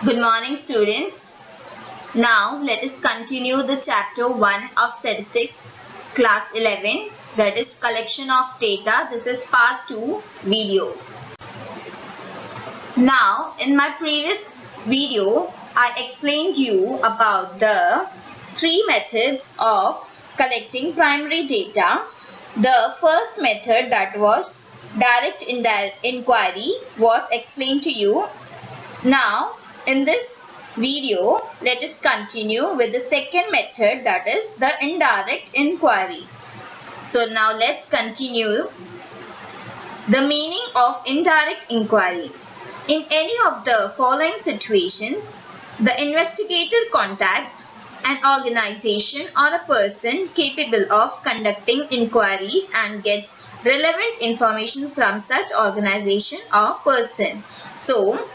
Good morning, students. Now let us continue the chapter 1 of statistics, class 11, that is collection of data. This is part 2 video. Now in my previous video I explained you about the three methods of collecting primary data. The first method, that was direct inquiry, was explained to you. Now in this video, let us continue with the second method, that is the indirect inquiry. So now let's continue. The meaning of indirect inquiry. In any of the following situations, the investigator contacts an organization or a person capable of conducting inquiries and gets relevant information from such organization or person. So,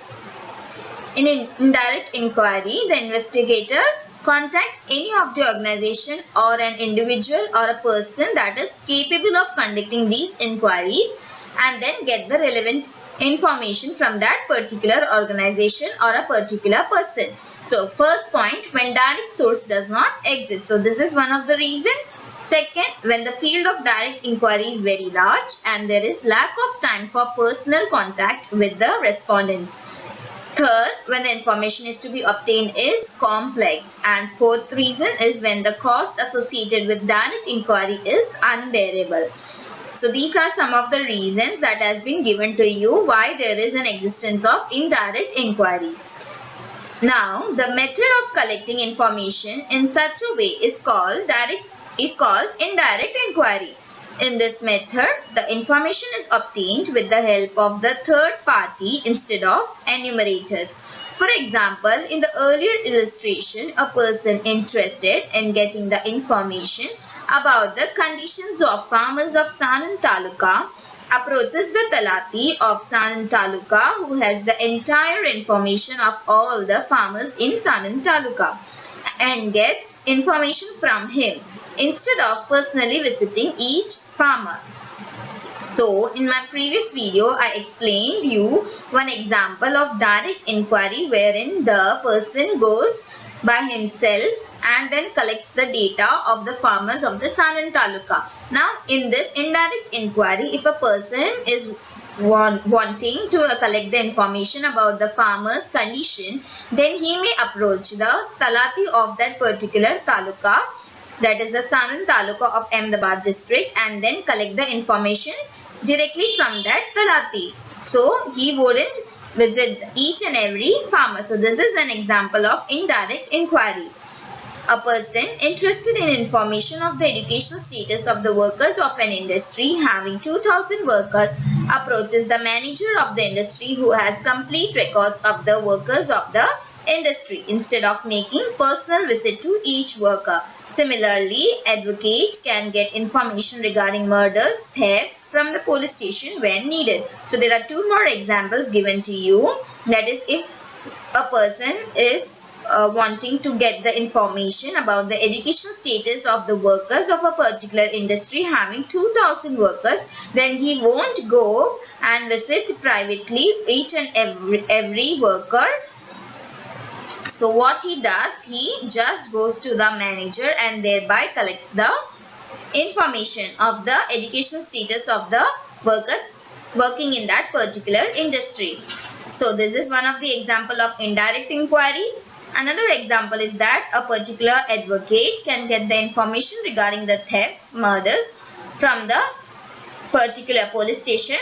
in an indirect inquiry, the investigator contacts any of the organization or an individual or a person that is capable of conducting these inquiries and then get the relevant information from that particular organization or a particular person. So, first point, when direct source does not exist. So, this is one of the reasons. Second, when the field of direct inquiry is very large and there is lack of time for personal contact with the respondents. Third, when the information is to be obtained is complex. And fourth reason is when the cost associated with direct inquiry is unbearable. So these are some of the reasons that has been given to you why there is an existence of indirect inquiry. Now, the method of collecting information in such a way is called indirect inquiry. In this method, the information is obtained with the help of the third party instead of enumerators. For example, in the earlier illustration, a person interested in getting the information about the conditions of farmers of Sanand Taluka approaches the Talati of Sanand Taluka, who has the entire information of all the farmers in Sanand Taluka, and gets information from him instead of personally visiting each farmer. So, in my previous video, I explained you one example of direct inquiry wherein the person goes by himself and then collects the data of the farmers of the Sanand Taluka. Now, in this indirect inquiry, if a person is wanting to collect the information about the farmer's condition, then he may approach the Talati of that particular Taluka, that is the Sanand Taluka of Ahmedabad district, and then collect the information directly from that Talati. So, he wouldn't visit each and every farmer. So, this is an example of indirect inquiry. A person interested in information of the educational status of the workers of an industry having 2000 workers approaches the manager of the industry who has complete records of the workers of the industry instead of making personal visit to each worker. Similarly, advocate can get information regarding murders, thefts from the police station when needed. So, there are two more examples given to you. That is, if a person is wanting to get the information about the educational status of the workers of a particular industry having 2000 workers, then he won't go and visit privately each and every worker. So what he does, he just goes to the manager and thereby collects the information of the educational status of the workers working in that particular industry. So this is one of the example of indirect inquiry. Another example is that a particular advocate can get the information regarding the thefts, murders from the particular police station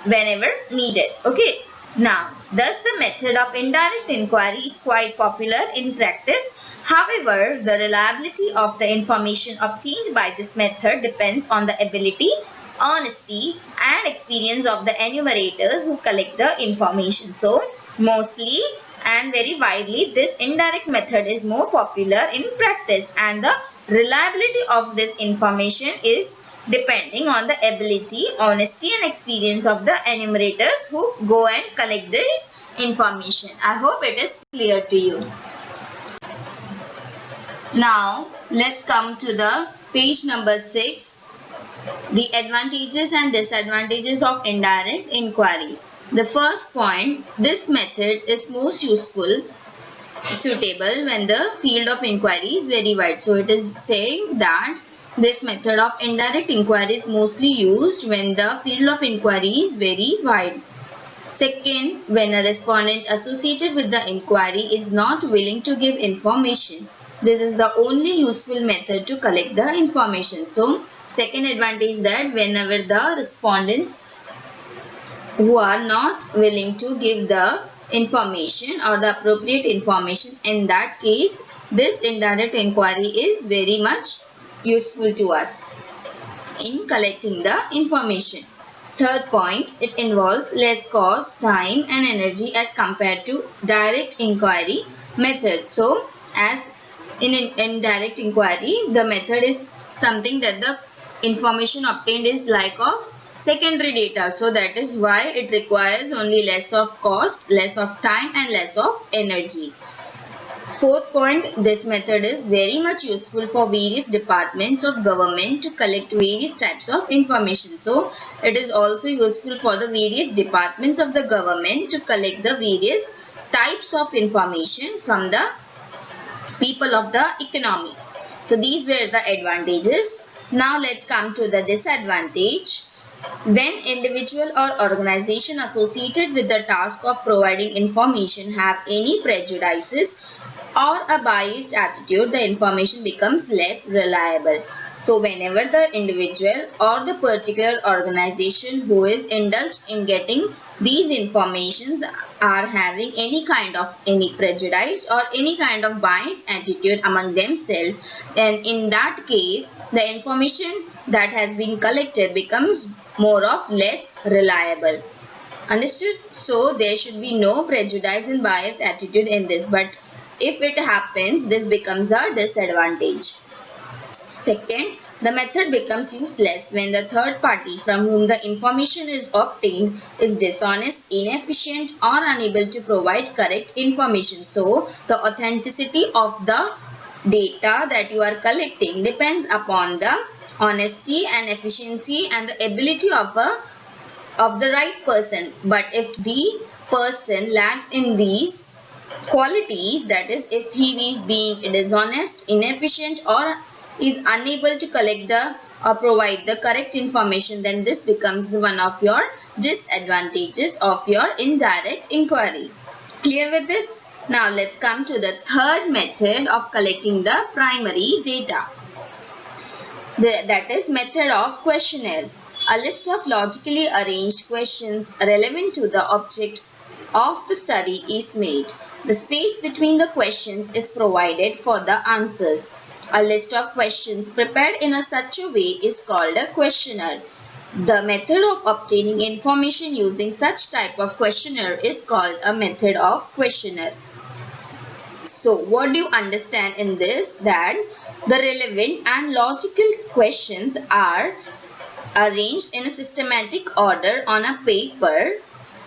whenever needed. Okay. Now, thus the method of indirect inquiry is quite popular in practice. However, the reliability of the information obtained by this method depends on the ability, honesty and experience of the enumerators who collect the information. So, mostly and very widely, this indirect method is more popular in practice, and the reliability of this information is depending on the ability, honesty and experience of the enumerators who go and collect this information. I hope it is clear to you. Now, let's come to the page number 6, the advantages and disadvantages of indirect inquiry. The first point, this method is most suitable when the field of inquiry is very wide. So it is saying that this method of indirect inquiry is mostly used when the field of inquiry is very wide. Second, when a respondent associated with the inquiry is not willing to give information. This is the only useful method to collect the information. So, second advantage that whenever the respondents who are not willing to give the information or the appropriate information, in that case, this indirect inquiry is very much useful to us in collecting the information. Third point, it involves less cost, time and energy as compared to direct inquiry method. So, as in indirect inquiry, the method is something that the information obtained is like of secondary data. So, that is why it requires only less of cost, less of time and less of energy. Fourth point, this method is very much useful for various departments of government to collect various types of information. So, it is also useful for the various departments of the government to collect the various types of information from the people of the economy. So, these were the advantages. Now, let's come to the disadvantage. When individual or organization associated with the task of providing information have any prejudices or a biased attitude, the information becomes less reliable. So, whenever the individual or the particular organization who is indulged in getting these informations are having any kind of prejudice or any kind of biased attitude among themselves, then in that case, the information that has been collected becomes more of less reliable. Understood? So, there should be no prejudice and biased attitude in this, but if it happens, this becomes a disadvantage. Second, the method becomes useless when the third party from whom the information is obtained is dishonest, inefficient or unable to provide correct information. So, the authenticity of the data that you are collecting depends upon the honesty and efficiency and the ability of the right person. But if the person lacks in these qualities, that is, if he is being dishonest, inefficient or is unable to collect or provide the correct information, then this becomes one of your disadvantages of your indirect inquiry. Clear with this? Now let's come to the third method of collecting the primary data. That is method of questionnaire. A list of logically arranged questions relevant to the object of the study is made. The space between the questions is provided for the answers. A list of questions prepared in such a way is called a questionnaire. The method of obtaining information using such type of questionnaire is called a method of questionnaire. So, what do you understand in this? That the relevant and logical questions are arranged in a systematic order on a paper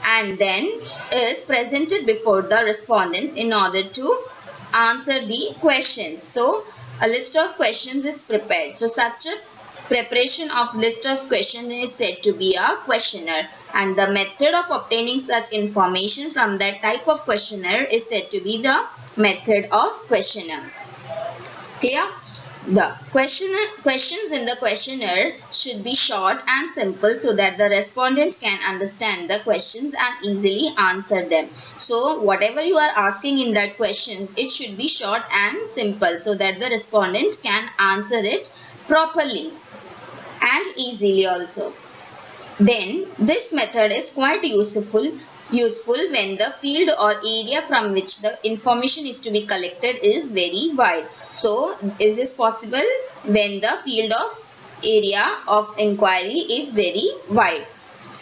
and then is presented before the respondents in order to answer the questions. So, a list of questions is prepared. So, such a preparation of list of questions is said to be a questionnaire, and the method of obtaining such information from that type of questionnaire is said to be the method of questionnaire. Clear? The questions in the questionnaire should be short and simple so that the respondent can understand the questions and easily answer them. So, whatever you are asking in that question, it should be short and simple so that the respondent can answer it properly and easily also. Then, this method is quite useful when the field or area from which the information is to be collected is very wide. So, is this possible when the field of area of inquiry is very wide?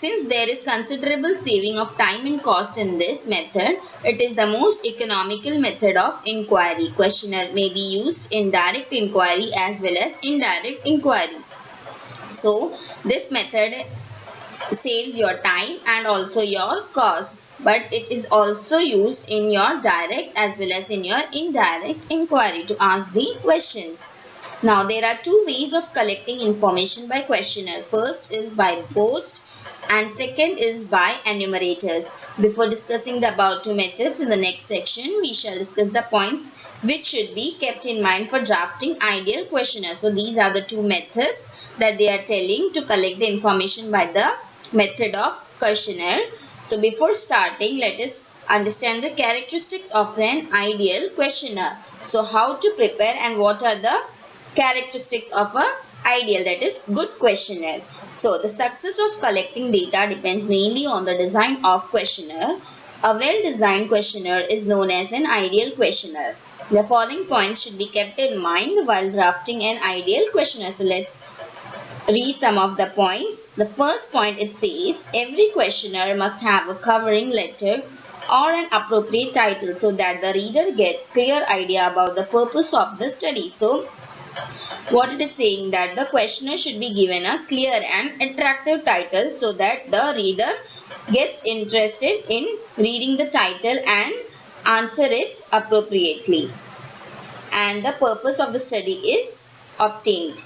Since there is considerable saving of time and cost in this method, it is the most economical method of inquiry. Questionnaire may be used in direct inquiry as well as indirect inquiry. So, this method saves your time and also your cost, but it is also used in your direct as well as in your indirect inquiry to ask the questions. Now, there are two ways of collecting information by questionnaire. First is by post and second is by enumerators. Before discussing the above two methods, in the next section we shall discuss the points which should be kept in mind for drafting ideal questionnaire. So these are the two methods that they are telling to collect the information by the method of questionnaire. So before starting, let us understand the characteristics of an ideal questionnaire. So how to prepare and what are the characteristics of a ideal, that is good questionnaire. So the success of collecting data depends mainly on the design of questionnaire. A well-designed questionnaire is known as an ideal questionnaire. The following points should be kept in mind while drafting an ideal questionnaire. So let's read some of the points. The first point, it says every questionnaire must have a covering letter or an appropriate title so that the reader gets clear idea about the purpose of the study. So what it is saying, that the questionnaire should be given a clear and attractive title so that the reader gets interested in reading the title and answer it appropriately, and the purpose of the study is obtained.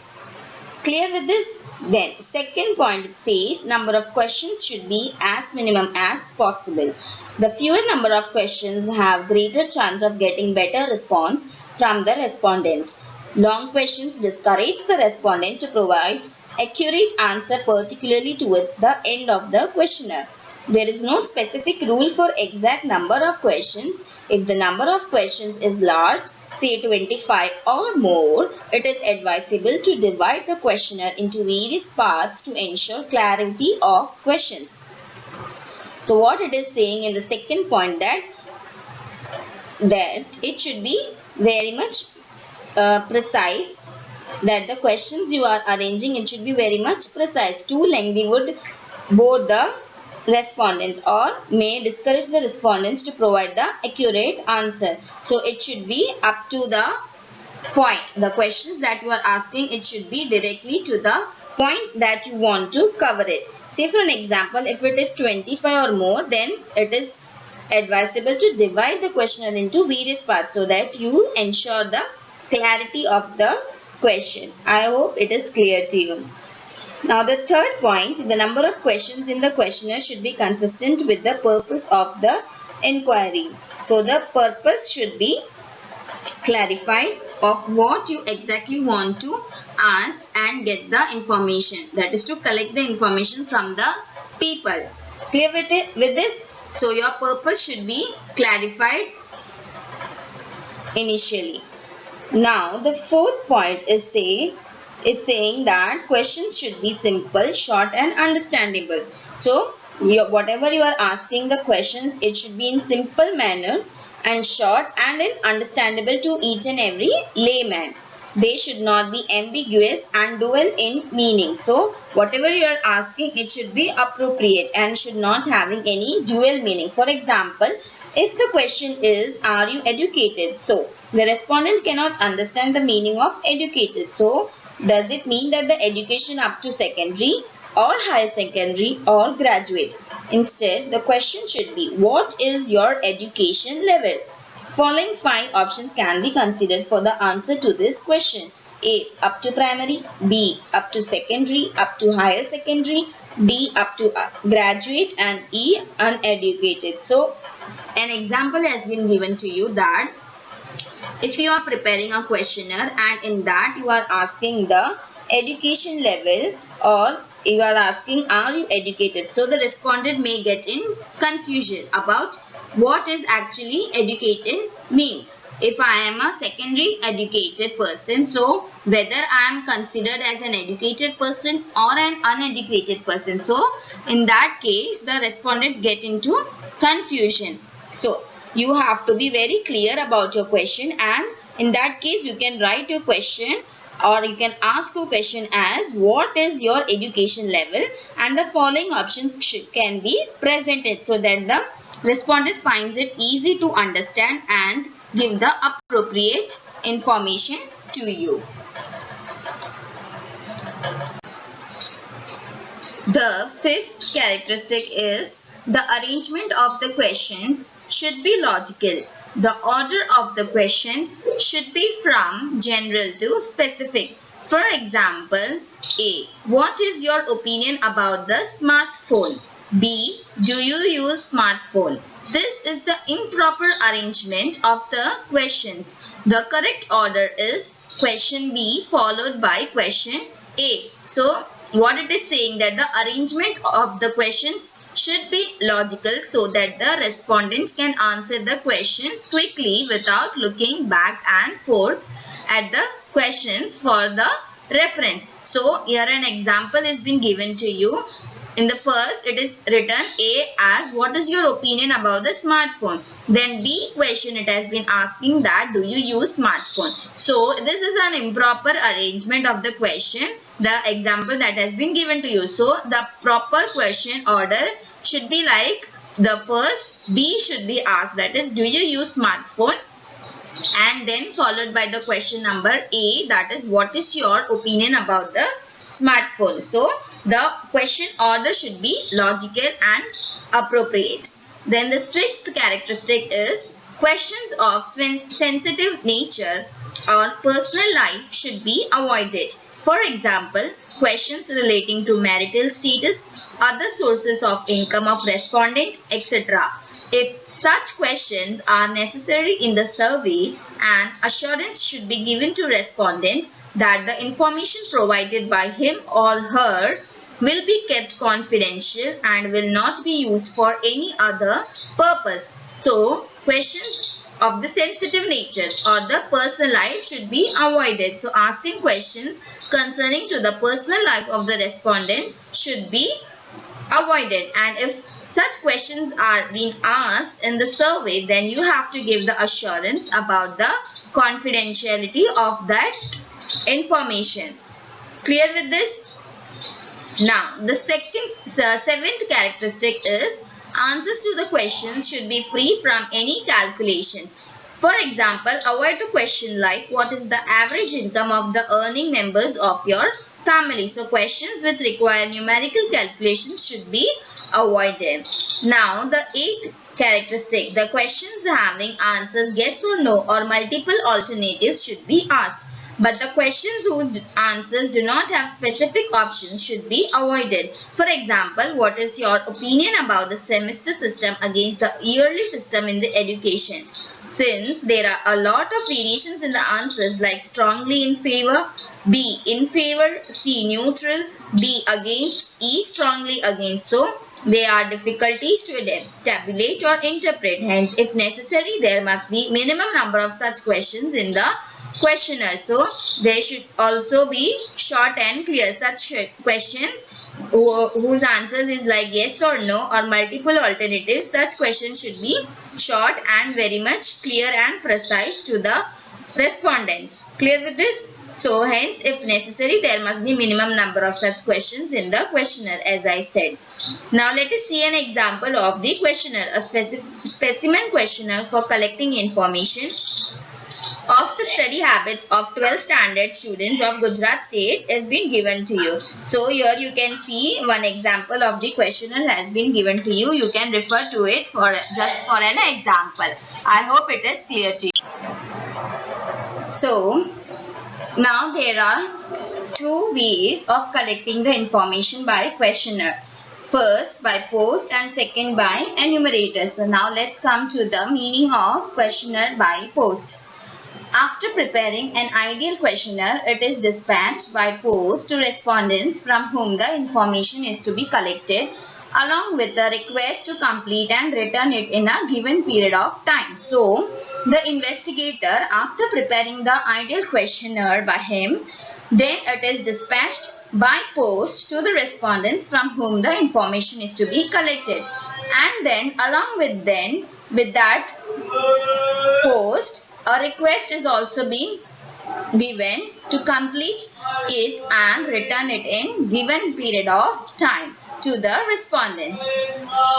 Clear with this? Then second point, it says number of questions should be as minimum as possible. The fewer number of questions have greater chance of getting better response from the respondent. Long questions discourage the respondent to provide accurate answer, particularly towards the end of the questionnaire. There is no specific rule for exact number of questions. If the number of questions is large, say 25 or more, it is advisable to divide the questionnaire into various parts to ensure clarity of questions. So what it is saying in the second point, that it should be very much precise, that the questions you are arranging, it should be very much precise. Too lengthy would bore the respondents or may discourage the respondents to provide the accurate answer. So it should be up to the point. The questions that you are asking, it should be directly to the point that you want to cover it. Say for an example, if it is 25 or more, then it is advisable to divide the questionnaire into various parts so that you ensure the clarity of the question. I hope it is clear to you. Now the third point, the number of questions in the questionnaire should be consistent with the purpose of the inquiry. So the purpose should be clarified of what you exactly want to ask and get the information, that is to collect the information from the people. Clear with this? So your purpose should be clarified initially. Now the fourth point is saying that questions should be simple, short and understandable. So whatever you are asking the questions, it should be in simple manner and short and understandable to each and every layman. They should not be ambiguous and dual in meaning. So whatever you are asking, it should be appropriate and should not having any dual meaning. For example, if the question is, are you educated? So the respondent cannot understand the meaning of educated. So does it mean that the education up to secondary or higher secondary or graduate? Instead, the question should be, what is your education level? Following 5 options can be considered for the answer to this question. A. Up to primary. B. Up to secondary. Up to higher secondary. D. Up to graduate. And E. Uneducated. So an example has been given to you, that if you are preparing a questionnaire and in that you are asking the education level, or you are asking, are you educated? So the respondent may get in confusion about what is actually educated means. If I am a secondary educated person, so whether I am considered as an educated person or an uneducated person. So in that case, the respondent get into confusion. So you have to be very clear about your question, and in that case you can write your question or you can ask your question as, what is your education level, and the following options can be presented so that the respondent finds it easy to understand and give the appropriate information to you. The fifth characteristic is the arrangement of the questions should be logical. The order of the questions should be from general to specific. For example, A. What is your opinion about the smartphone? B. Do you use smartphone? This is the improper arrangement of the questions. The correct order is question B followed by question A. So, what it is saying that the arrangement of the questions should be logical so that the respondents can answer the question quickly without looking back and forth at the questions for the reference. So, here an example is being given to you. In the first, it is written A as what is your opinion about the smartphone. Then B question it has been asking that do you use smartphone. So this is an improper arrangement of the question, the example that has been given to you. So the proper question order should be like the first B should be asked, that is do you use smartphone, and then followed by the question number A, that is what is your opinion about the smartphone. So the question order should be logical and appropriate. Then the sixth characteristic is questions of sensitive nature or personal life should be avoided. For example, questions relating to marital status, other sources of income of respondent, etc. If such questions are necessary in the survey, an assurance should be given to respondent that the information provided by him or her will be kept confidential and will not be used for any other purpose. So, questions of the sensitive nature or the personal life should be avoided. So, asking questions concerning to the personal life of the respondents should be avoided. And if such questions are being asked in the survey, then you have to give the assurance about the confidentiality of that information. Clear with this? Now, the seventh characteristic is answers to the questions should be free from any calculations. For example, avoid a question like what is the average income of the earning members of your family. So, questions which require numerical calculations should be avoided. Now, the eighth characteristic, the questions having answers yes or no or multiple alternatives should be asked. But the questions whose answers do not have specific options should be avoided. For example, what is your opinion about the semester system against the yearly system in the education? Since there are a lot of variations in the answers like strongly in favor, B in favor, C neutral, D against, E strongly against. So, there are difficulties to tabulate or interpret. Hence, if necessary, there must be minimum number of such questions in the questionnaire. So, there should also be short and clear. Such questions whose answers is like yes or no or multiple alternatives, such questions should be short and very much clear and precise to the respondents. Clear with this? So, hence, if necessary, there must be minimum number of such questions in the questionnaire, as I said. Now, let us see an example of the questionnaire. A specimen questionnaire for collecting information of the study habits of 12th standard students of Gujarat state has been given to you. So, here you can see one example of the questionnaire has been given to you. You can refer to it just for an example. I hope it is clear to you. So, now there are two ways of collecting the information by questionnaire. First by post and second by enumerator. So now let's come to the meaning of questionnaire by post. After preparing an ideal questionnaire, it is dispatched by post to respondents from whom the information is to be collected, along with the request to complete and return it in a given period of time. So, the investigator, after preparing the ideal questionnaire by him, then it is dispatched by post to the respondents from whom the information is to be collected. And then, along with that post, a request is also being given to complete it and return it in given period of time to the respondents.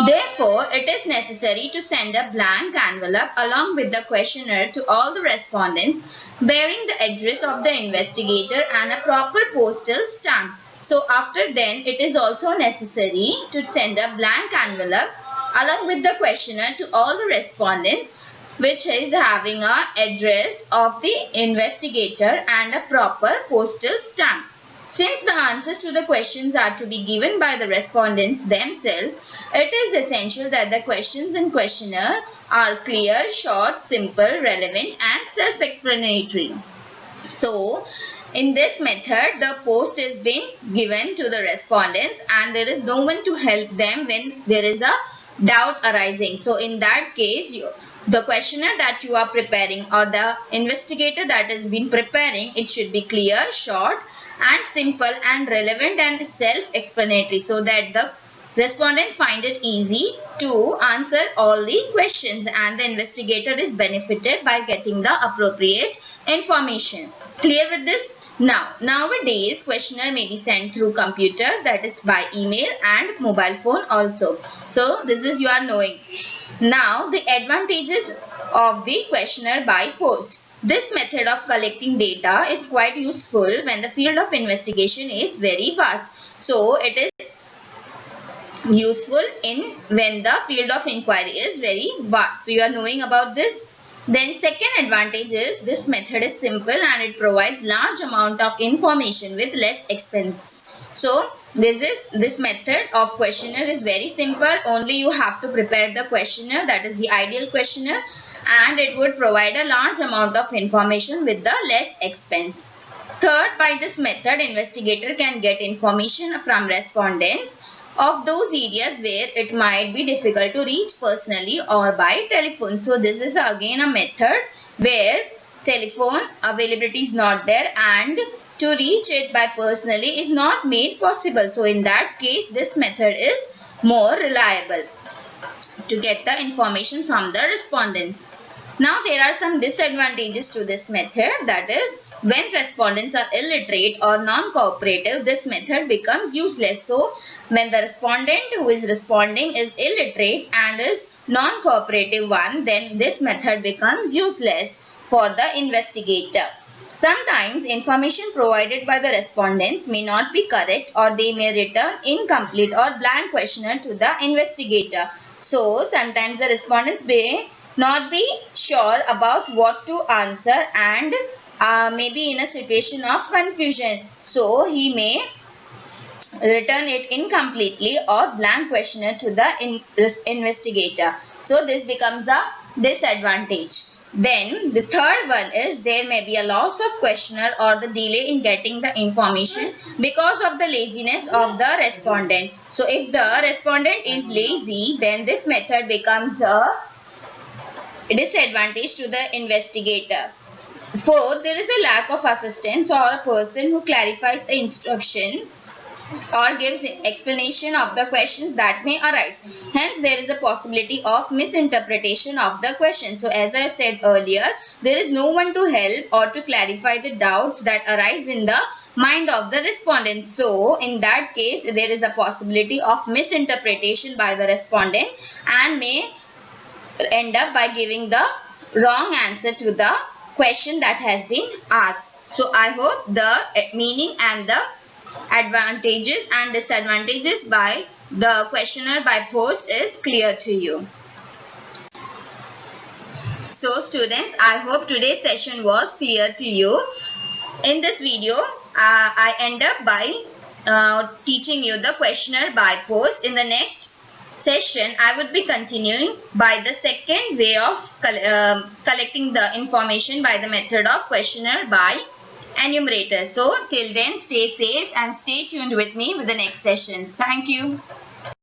Therefore, it is necessary to send a blank envelope along with the questionnaire to all the respondents bearing the address of the investigator and a proper postal stamp. So, after then, it is also necessary to send a blank envelope along with the questionnaire to all the respondents which is having a address of the investigator and a proper postal stamp. Since the answers to the questions are to be given by the respondents themselves, it is essential that the questions in questionnaire are clear, short, simple, relevant and self-explanatory. So, in this method, the post is being given to the respondents and there is no one to help them when there is a doubt arising. So, in that case, the questionnaire that you are preparing or the investigator that has been preparing, it should be clear, short and simple and relevant and self-explanatory so that the respondent find it easy to answer all the questions and the investigator is benefited by getting the appropriate information. Clear with this? Now, nowadays questionnaire may be sent through computer, that is by email and mobile phone also. So, this is you are knowing. Now, the advantages of the questionnaire by post. This method of collecting data is quite useful when the field of investigation is very vast. So, it is useful when the field of inquiry is very vast. So, you are knowing about this. Then second advantage is this method is simple and it provides large amount of information with less expense. So, this method of questionnaire is very simple. Only you have to prepare the questionnaire, that is the ideal questionnaire, and it would provide a large amount of information with the less expense. Third, by this method, investigator can get information from respondents of those areas where it might be difficult to reach personally or by telephone. So, this is again a method where telephone availability is not there and to reach it by personally is not made possible. So, in that case, this method is more reliable to get the information from the respondents. Now, there are some disadvantages to this method, that is, when respondents are illiterate or non-cooperative, this method becomes useless. So, when the respondent who is responding is illiterate and is non-cooperative one, then this method becomes useless for the investigator. Sometimes information provided by the respondents may not be correct or they may return incomplete or blank questionnaire to the investigator. So, sometimes the respondents may not be sure about what to answer and maybe in a situation of confusion. So, he may return it incompletely or blank questionnaire to the investigator. So, this becomes a disadvantage. Then, the third one is there may be a loss of questionnaire or the delay in getting the information because of the laziness of the respondent. So, if the respondent is lazy, then this method becomes a disadvantage to the investigator. Fourth, there is a lack of assistance or a person who clarifies the instruction or gives explanation of the questions that may arise. Hence, there is a possibility of misinterpretation of the question. So, as I said earlier, there is no one to help or to clarify the doubts that arise in the mind of the respondent. So, in that case, there is a possibility of misinterpretation by the respondent and may end up by giving the wrong answer to the question that has been asked. So, I hope the meaning and the advantages and disadvantages by the questionnaire by post is clear to you. So, students, I hope today's session was clear to you. In this video, I end up by teaching you the questionnaire by post. In the next session, I would be continuing by the second way of collecting the information by the method of questionnaire by enumerator. So, till then, stay safe and stay tuned with me with the next session. Thank you.